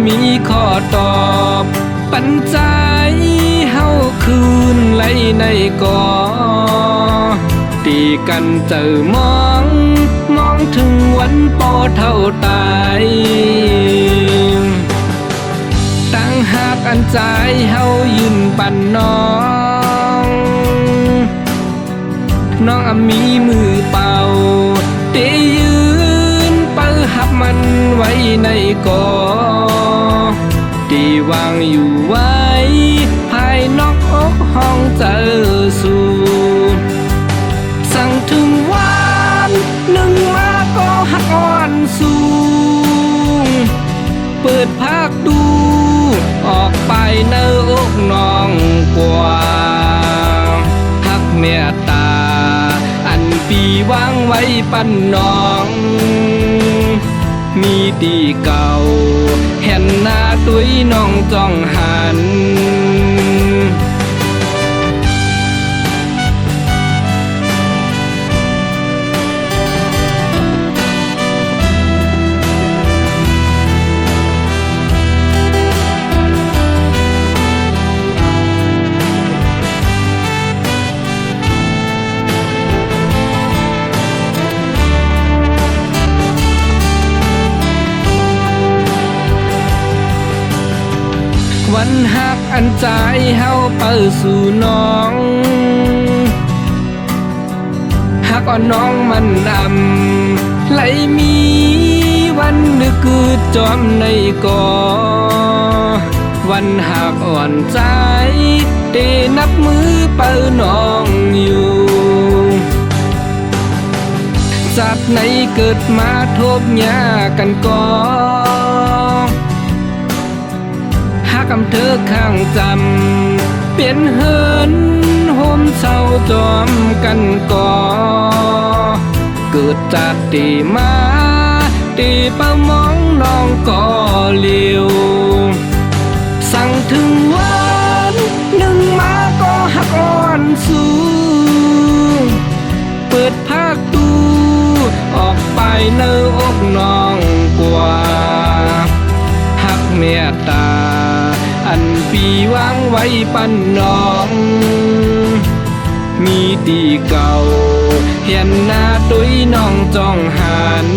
มีข้อตอบปัญใจเฮาคืนไหลในก่อตีกันเจอมองถึงวันปอเท่าตายตั้งหากอันใจเฮายืนปันน้องมีมือเป่าเตยืนเปิหับมันไว้ในก่อตีวางอยู่ไว้ภายนอกอกห้องเจอสู่สั่งถึงวันหนึ่งมาก็หักอ่อนสูงเปิดภาคดูออกไปเนื้ออกน้องกว่าหักเมตตาอันปีวางไว้ปันน้องมีดีเก่าเห็นหน้าตุ้ยน้องจ้องหันวันหักอันใจเฮาเปิดสู่น้องหักอ่อนน้องมันดำไหลมีวันนึกคือจอมในก่อวันหักอ่อนใจเตนับมือเปิดน้องอยู่จากไหนเกิดมาทบหญ้ากันก่อคำเธอข้างจำเปลี่ยนเหินโฮมเศร้าจอมกันก่อเกิดจากตีมาตีเป้ามองน้องก่อเลี้ยวสั่งถึงวันหนึ่งมาก็หักอ่อนสูงเปิดภาคตูออกไปเนื้ออกน้องกว่าหักเมตตาอันปีวางไว้ปันน้องมีดีเก่าเห็นหน้าตุ้ยน้องจ้องหัน